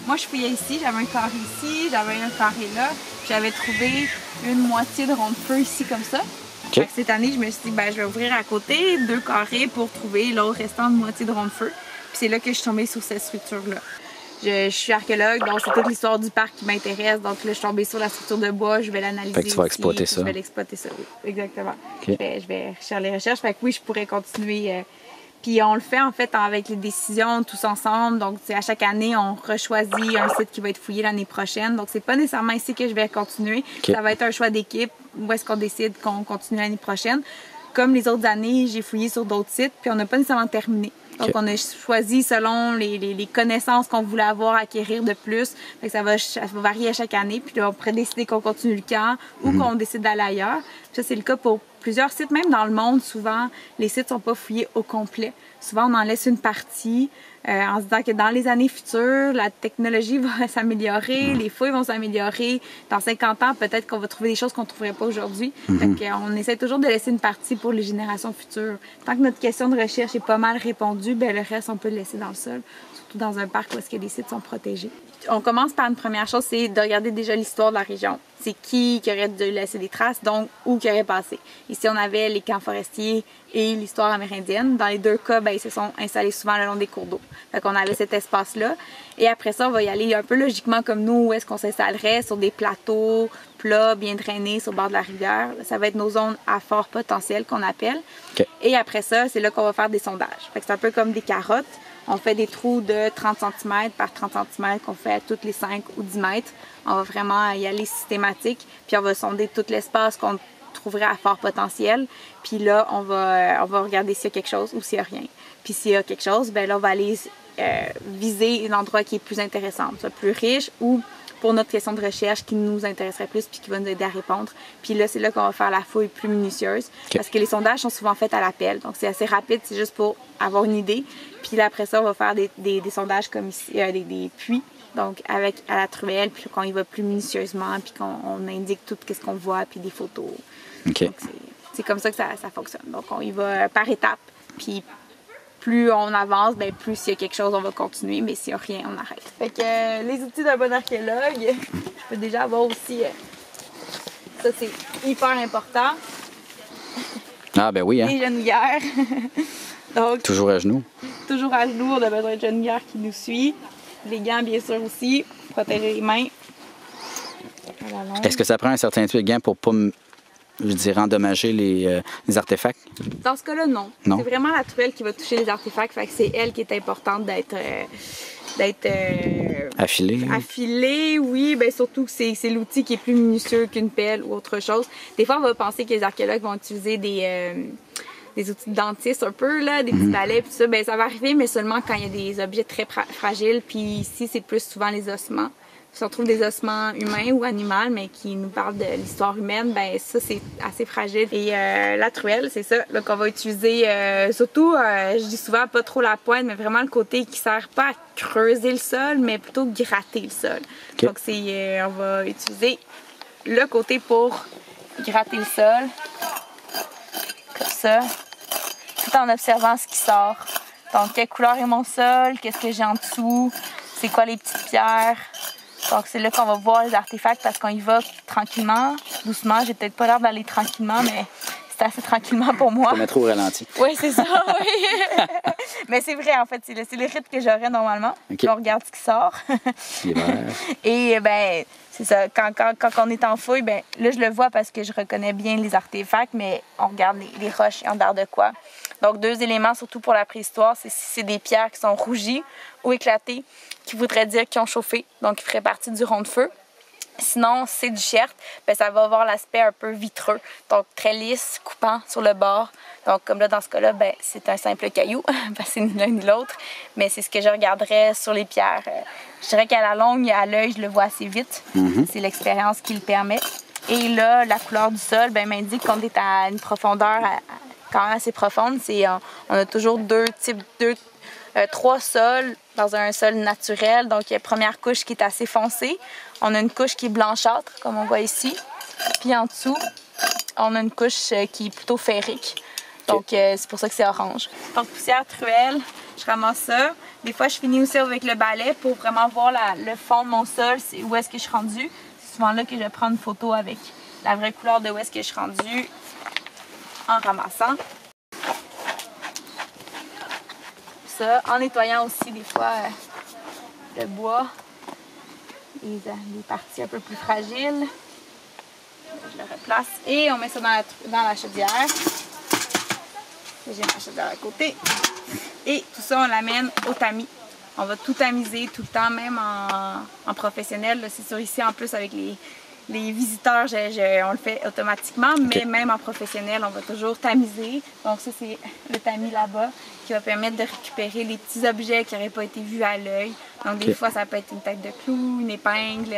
Moi, je fouillais ici, j'avais un carré ici, j'avais un carré là, puis j'avais trouvé une moitié de rond de feu ici comme ça. Okay. Fait que cette année, je me suis dit, ben, je vais ouvrir à côté 2 carrés pour trouver l'autre restant de moitié de rond de feu. Puis c'est là que je suis tombée sur cette structure-là. Je suis archéologue, donc c'est toute l'histoire du parc qui m'intéresse. Donc là, je suis tombée sur la structure de bois, je vais l'analyser. Fait que tu vas exploiter ça. Je vais l'exploiter ça, oui, exactement. Okay. Je vais faire les recherches. Fait que oui, je pourrais continuer. Puis on le fait en fait avec les décisions tous ensemble. Donc à chaque année, on rechoisit un site qui va être fouillé l'année prochaine. Donc c'est pas nécessairement ici que je vais continuer. Okay. Ça va être un choix d'équipe où est-ce qu'on décide qu'on continue l'année prochaine. Comme les autres années, j'ai fouillé sur d'autres sites, puis on n'a pas nécessairement terminé. Donc, on a choisi selon les connaissances qu'on voulait avoir, acquérir de plus. Fait que ça va varier à chaque année. Puis là, on pourrait décider qu'on continue le camp ou qu'on décide d'aller ailleurs. Puis ça, c'est le cas pour plusieurs sites. Même dans le monde, souvent, les sites ne sont pas fouillés au complet. Souvent, on en laisse une partie en se disant que dans les années futures, la technologie va s'améliorer, les fouilles vont s'améliorer. Dans 50 ans, peut-être qu'on va trouver des choses qu'on ne trouverait pas aujourd'hui. Fait qu'on essaie toujours de laisser une partie pour les générations futures. Tant que notre question de recherche est pas mal répondue, ben le reste, on peut le laisser dans le sol. Surtout dans un parc où est-ce que les sites sont protégés. On commence par une première chose, c'est de regarder déjà l'histoire de la région. C'est qui aurait dû laisser des traces, donc où qui aurait passé. Ici, on avait les camps forestiers et l'histoire amérindienne. Dans les deux cas, ben, ils se sont installés souvent le long des cours d'eau. Fait qu'on avait cet espace-là. Et après ça, on va y aller un peu logiquement comme nous, où est-ce qu'on s'installerait sur des plateaux plats, bien drainés, sur le bord de la rivière. Ça va être nos zones à fort potentiel qu'on appelle. Okay. Et après ça, c'est là qu'on va faire des sondages. Fait que c'est un peu comme des carottes. On fait des trous de 30 cm par 30 cm qu'on fait à toutes les 5 ou 10 mètres. On va vraiment y aller systématique. Puis on va sonder tout l'espace qu'on trouverait à fort potentiel. Puis là, on va regarder s'il y a quelque chose ou s'il n'y a rien. Puis s'il y a quelque chose, bien là, on va aller viser un endroit qui est plus intéressant, soit plus riche ou pour notre question de recherche qui nous intéresserait plus puis qui va nous aider à répondre. Puis là, c'est là qu'on va faire la fouille plus minutieuse parce que les sondages sont souvent faits à l'appel. Donc, c'est assez rapide, c'est juste pour avoir une idée. Puis là, après ça, on va faire des sondages comme ici, des puits, donc à la truelle, puis qu'on y va plus minutieusement, puis qu'on indique tout ce qu'on voit, puis des photos. Okay. Donc, c'est comme ça que ça fonctionne. Donc, on y va par étapes, puis plus on avance, bien, plus s'il y a quelque chose, on va continuer, mais s'il n'y a rien, on arrête. Fait que les outils d'un bon archéologue, je peux déjà avoir aussi, ça c'est hyper important. Ah ben oui, hein? Les genouillères. Donc, toujours à genoux. Toujours à genoux, on a besoin de genouillères qui nous suit. Les gants, bien sûr, aussi, protéger les mains. Est-ce que ça prend un certain type de gants pour pas, je dirais, endommager les artefacts? Dans ce cas-là, non. C'est vraiment la truelle qui va toucher les artefacts, fait que c'est elle qui est importante d'être affilée, oui, bien surtout que c'est l'outil qui est plus minutieux qu'une pelle ou autre chose. Des fois, on va penser que les archéologues vont utiliser des outils de dentiste un peu, là, des petits balais, puis ça, ben ça va arriver, mais seulement quand il y a des objets très fragiles, puis ici, c'est plus souvent les ossements. Si on trouve des ossements humains ou animaux, mais qui nous parlent de l'histoire humaine, ben ça, c'est assez fragile. Et la truelle, c'est ça, qu'on va utiliser, surtout, je dis souvent, pas trop la pointe, mais vraiment le côté qui sert pas à creuser le sol, mais plutôt gratter le sol. Okay. Donc, on va utiliser le côté pour gratter le sol, comme ça, tout en observant ce qui sort. Donc, quelle couleur est mon sol, qu'est-ce que j'ai en dessous, c'est quoi les petites pierres. Donc, c'est là qu'on va voir les artefacts parce qu'on y va tranquillement, doucement. J'ai peut-être pas l'air d'aller tranquillement, mais c'est assez tranquillement pour moi. On met trop au ralenti. Oui, c'est ça, oui. Mais c'est vrai, en fait, c'est le rythme que j'aurais normalement. Okay. On regarde ce qui sort. Et bien, c'est ça. Quand on est en fouille, ben là, je le vois parce que je reconnais bien les artefacts, mais on regarde les roches et on regarde de quoi. Donc, 2 éléments, surtout pour la préhistoire, c'est si c'est des pierres qui sont rougies ou éclatées, qui voudrait dire qu'ils ont chauffé, donc qui ferait partie du rond de feu. Sinon, si c'est du chert, ben, ça va avoir l'aspect un peu vitreux, donc très lisse, coupant sur le bord. Donc, comme là, dans ce cas-là, ben, c'est un simple caillou, parce que c'est ni l'un ni l'autre, mais c'est ce que je regarderais sur les pierres. Je dirais qu'à la longue, à l'œil, je le vois assez vite. C'est l'expérience qui le permet. Et là, la couleur du sol ben, m'indique qu'on est à une profondeur quand même assez profonde. On a toujours deux 3 sols dans un sol naturel. Donc, il y a une première couche qui est assez foncée. On a une couche qui est blanchâtre, comme on voit ici. Puis en dessous, on a une couche qui est plutôt ferrique. Donc, c'est pour ça que c'est orange. Porte-poussière, truelle, je ramasse ça. Des fois, je finis aussi avec le balai pour vraiment voir le fond de mon sol, où est-ce que je suis rendue. C'est souvent là que je vais prendre une photo avec la vraie couleur de où est-ce que je suis rendue en ramassant. Ça, en nettoyant aussi des fois le bois, les parties un peu plus fragiles. Je le replace et on met ça dans la chaudière. J'ai ma chaudière à côté. Et tout ça, on l'amène au tamis. On va tout tamiser tout le temps, même en professionnel. C'est sûr, ici, en plus, avec les visiteurs, on le fait automatiquement, mais même en professionnel, on va toujours tamiser. Donc ça, c'est le tamis là-bas qui va permettre de récupérer les petits objets qui n'auraient pas été vus à l'œil. Donc des fois, ça peut être une tête de clou, une épingle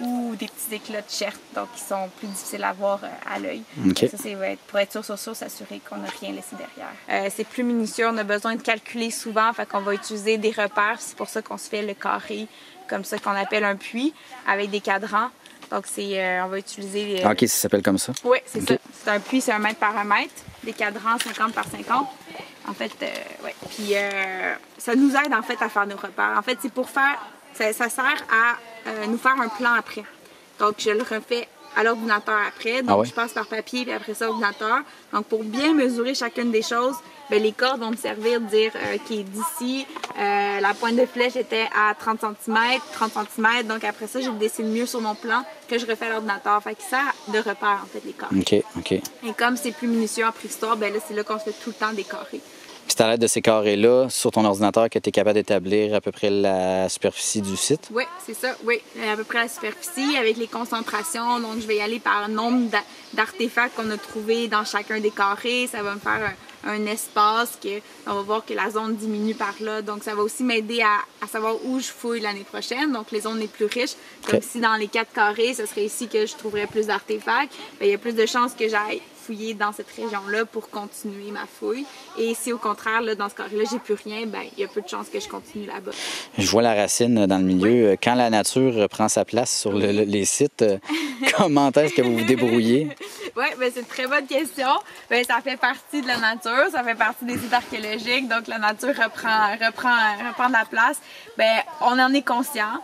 ou des petits éclats de chair, donc qui sont plus difficiles à voir à l'œil. Ça, c'est pour être sûr, s'assurer qu'on n'a rien laissé derrière. C'est plus minutieux, on a besoin de calculer souvent, fait qu'on va utiliser des repères. C'est pour ça qu'on se fait le carré, comme ça qu'on appelle un puits, avec des cadrans. Donc, on va utiliser... OK, ça s'appelle comme ça? Oui, c'est ça. C'est un puits, c'est 1 mètre par 1 mètre. Des cadrans 50 par 50. En fait, oui. Puis, ça nous aide, en fait, à faire nos repères. En fait, c'est pour faire... Ça sert à nous faire un plan après. Donc, je le refais à l'ordinateur après. Donc, je passe par papier, puis après ça, ordinateur. Donc, pour bien mesurer chacune des choses, bien, les cordes vont me servir de dire, OK, d'ici, la pointe de flèche était à 30 cm. Donc, après ça, je le dessine mieux sur mon plan que je refais à l'ordinateur. Fait que ça de repère, en fait, les carrés. OK. Et comme c'est plus minutieux en préhistoire, bien là, c'est là qu'on fait tout le temps des carrés. Puis c'est à l'aide de ces carrés-là, sur ton ordinateur, que tu es capable d'établir à peu près la superficie du site? Oui, c'est ça, oui. À peu près la superficie, avec les concentrations. Donc, je vais y aller par nombre d'artefacts qu'on a trouvés dans chacun des carrés. Ça va me faire un espace on va voir que la zone diminue par là. Donc, ça va aussi m'aider à savoir où je fouille l'année prochaine. Donc, les zones les plus riches. Comme si dans les 4 carrés, ce serait ici que je trouverais plus d'artefacts. Bien, il y a plus de chances que j'aille fouiller dans cette région-là pour continuer ma fouille. Et si au contraire, là, dans ce carré-là, j'ai plus rien, ben il y a peu de chances que je continue là-bas. Je vois la racine dans le milieu. Quand la nature prend sa place sur les sites, comment est-ce que vous vous débrouillez? Oui, ben c'est une très bonne question. Ben, ça fait partie de la nature, ça fait partie des sites archéologiques, donc la nature reprend de la place. Ben, on en est conscient.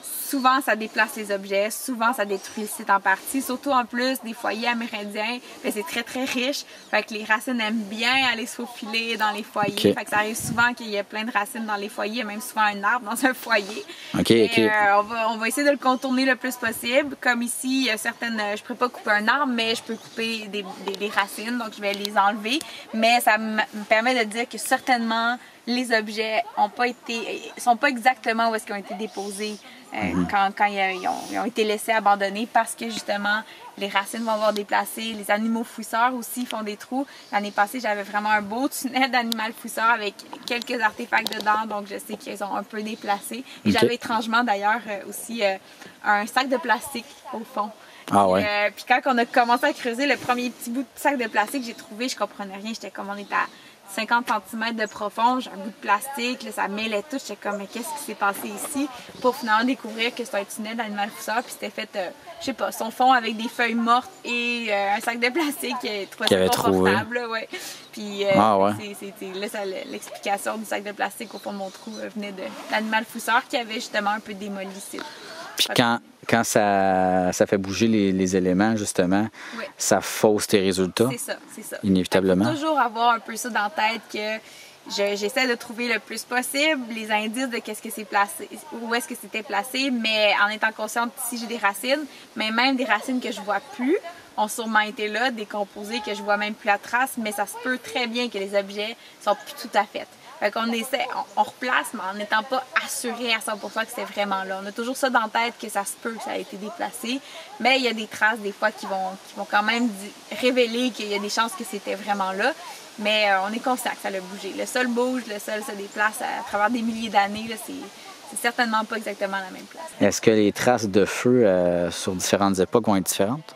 Souvent, ça déplace les objets, souvent, ça détruit le site en partie. Surtout, en plus, des foyers amérindiens, c'est très, très riche. Fait que les racines aiment bien aller se faufiler dans les foyers. Fait que ça arrive souvent qu'il y ait plein de racines dans les foyers, même souvent un arbre dans un foyer. On va essayer de le contourner le plus possible. Comme ici, il y a certaines... Je ne pourrais pas couper un arbre, mais je peux couper des racines, donc je vais les enlever. Mais ça me permet de dire que certainement, les objets sont pas exactement où est-ce qu'ils ont été déposés quand ils ont été laissés abandonnés, parce que justement les racines vont avoir déplacé, les animaux fouisseurs aussi font des trous. L'année passée, j'avais vraiment un beau tunnel d'animal fouisseur avec quelques artefacts dedans, donc je sais qu'ils ont un peu déplacé. Et j'avais étrangement d'ailleurs aussi un sac de plastique au fond. Puis quand on a commencé à creuser le premier petit bout de sac de plastique que j'ai trouvé, je comprenais rien. J'étais comme, on est à 50 cm de profond, j'ai un bout de plastique, là, ça mêlait tout. J'étais comme, mais qu'est-ce qui s'est passé ici? Pour finalement découvrir que c'était un tunnel d'animal fouisseur, puis c'était fait, je sais pas, son fond avec des feuilles mortes et un sac de plastique qui avait confortable. Ouais. Puis l'explication du sac de plastique au fond de mon trou venait de l'animal fouisseur qui avait justement un peu démoli ici. Puis quand ça fait bouger les éléments, justement, ça fausse tes résultats? C'est ça. Inévitablement. Il faut toujours avoir un peu ça dans la tête que j'essaie de trouver le plus possible les indices de qu'est-ce que c'est placé, où est-ce que c'était placé, mais en étant consciente si j'ai des racines, mais même des racines que je vois plus ont sûrement été là, décomposées, que je vois même plus la trace, mais ça se peut très bien que les objets sont plus tout à fait. Fait qu'on essaie, on replace, mais en n'étant pas assuré à 100% que c'est vraiment là. On a toujours ça dans la tête que ça se peut que ça a été déplacé, mais il y a des traces des fois qui vont quand même révéler qu'il y a des chances que c'était vraiment là. Mais on est conscient que ça a bougé. Le sol bouge, le sol se déplace à travers des milliers d'années. C'est certainement pas exactement la même place. Est-ce que les traces de feu sur différentes époques vont être différentes?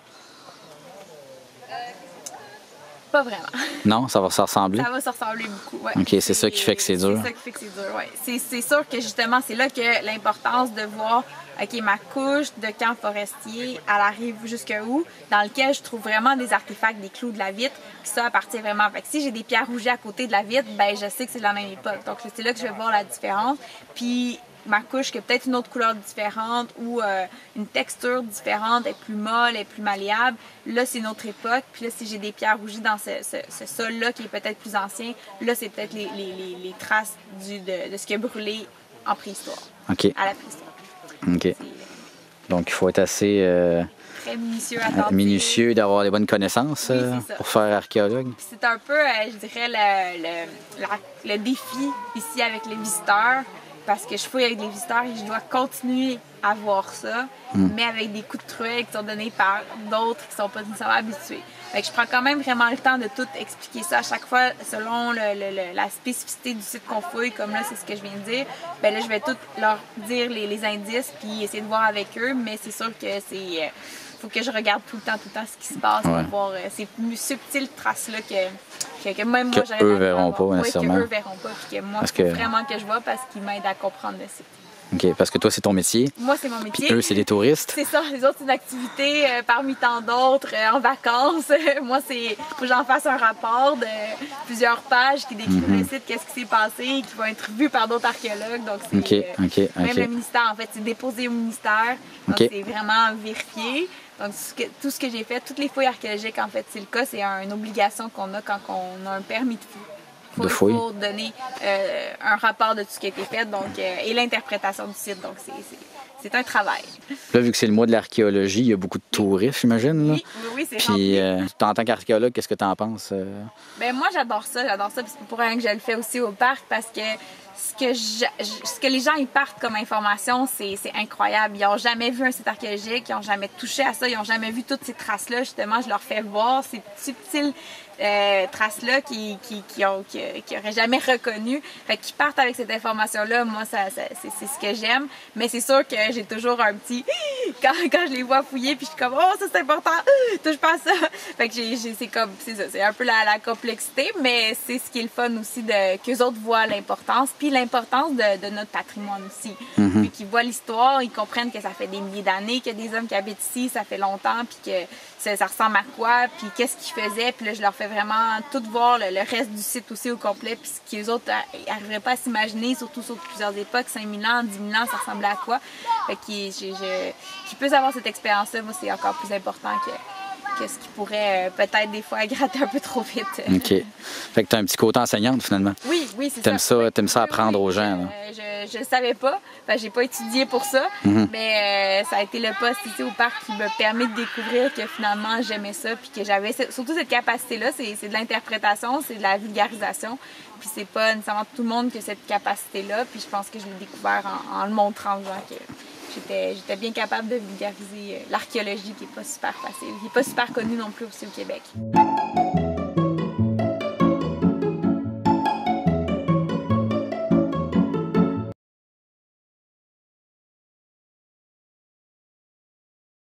Pas vraiment. Non, ça va se ressembler? Ça va se ressembler beaucoup, ouais. OK, c'est ça qui fait que c'est dur. C'est ça qui fait que c'est dur, ouais. C'est sûr que justement, c'est là que l'importance de voir, OK, ma couche de camp forestier, elle arrive jusqu'où, dans lequel je trouve vraiment des artefacts, des clous de la vitre, puis ça appartient vraiment. Fait que si j'ai des pierres rougies à côté de la vitre, ben je sais que c'est de la même époque. Donc c'est là que je vais voir la différence. Puis ma couche qui a peut-être une autre couleur différente ou une texture différente, est plus molle, est plus malléable. Là, c'est une autre époque. Puis là, si j'ai des pierres rougies dans ce sol-là qui est peut-être plus ancien, là, c'est peut-être les traces de ce qui a brûlé en préhistoire. OK. À la préhistoire. OK. Donc, il faut être assez très minutieux, attentif. minutieux, d'avoir les bonnes connaissances Oui, pour faire archéologue. Puis c'est un peu, je dirais, le défi ici avec les visiteurs. Parce que je fouille avec les visiteurs et je dois continuer à voir ça, mais avec des coups de truelle qui sont donnés par d'autres qui ne sont pas nécessairement habitués. Fait que je prends quand même vraiment le temps de tout expliquer ça à chaque fois selon la spécificité du site qu'on fouille, comme là, c'est ce que je viens de dire. Ben là, je vais tout leur dire les indices puis essayer de voir avec eux, mais c'est sûr que c'est... faut que je regarde tout le temps ce qui se passe pour voir ces plus subtiles traces-là que même moi, eux verront pas nécessairement. Que eux verront pas, puis que moi, il faut vraiment que je vois parce qu'ils m'aident à comprendre le site. OK, parce que toi, c'est ton métier. Moi, c'est mon métier. Puis eux, c'est des touristes. C'est ça, les autres, c'est une activité parmi tant d'autres, en vacances. Moi, il faut que j'en fasse un rapport de plusieurs pages qui décrivent le site, qu'est-ce qui s'est passé, qui vont être vu par d'autres archéologues. Donc, c'est même le ministère, en fait, c'est déposé au ministère. Donc, c'est vraiment vérifié. Donc, tout ce que j'ai fait, toutes les fouilles archéologiques, en fait, c'est le cas, c'est une obligation qu'on a quand on a un permis de fouille. Il faut donner un rapport de tout ce qui a été fait donc, et l'interprétation du site. Donc, c'est un travail. Là, vu que c'est le mois de l'archéologie, il y a beaucoup de touristes, j'imagine. Oui, c'est Puis, en tant qu'archéologue, qu'est-ce que tu en penses? Ben, moi, j'adore ça. Puis c'est pour rien que je le fais aussi au parc parce que ce que les gens y partent comme information, c'est incroyable. Ils n'ont jamais vu un site archéologique, ils n'ont jamais touché à ça, ils n'ont jamais vu toutes ces traces-là. Justement, je leur fais voir ces subtiles traces-là qu'ils n'auraient jamais reconnues. Fait qu'ils partent avec cette information-là, moi, c'est ce que j'aime. Mais c'est sûr que j'ai toujours un petit... quand je les vois fouiller, puis je suis comme « Oh, ça, c'est important! Touche pas à ça! » Fait que c'est ça, c'est un peu la complexité, mais c'est ce qui est le fun aussi, qu'eux autres voient l'importance, puis l'importance de notre patrimoine aussi. Puis qu'ils voient l'histoire, ils comprennent que ça fait des milliers d'années qu'il y a des hommes qui habitent ici, ça fait longtemps, puis que ça ressemble à quoi, puis qu'est-ce qu'ils faisaient, puis là, je leur fais vraiment tout voir le reste du site aussi au complet, puis ce qu'eux autres n'arriveraient pas à s'imaginer, surtout sur plusieurs époques, 5000 ans, 10 000 ans, ça ressemblait à quoi. Fait qu'ils puissent avoir cette expérience-là, moi, c'est encore plus important que ce qui pourrait peut-être des fois gratter un peu trop vite. OK. Fait que tu as un petit côté enseignante, finalement. Oui, c'est ça. T'aimes ça apprendre aux gens. Là. Je ne savais pas. Enfin, j'ai pas étudié pour ça, mais ça a été le poste ici au parc qui me permet de découvrir que finalement j'aimais ça, puis que j'avais surtout cette capacité-là. C'est de l'interprétation, c'est de la vulgarisation. Puis c'est pas nécessairement tout le monde qui a cette capacité-là. Puis je pense que je l'ai découvert en le montrant aux gens que j'étais bien capable de vulgariser l'archéologie qui n'est pas super facile, qui n'est pas super connue non plus aussi au Québec.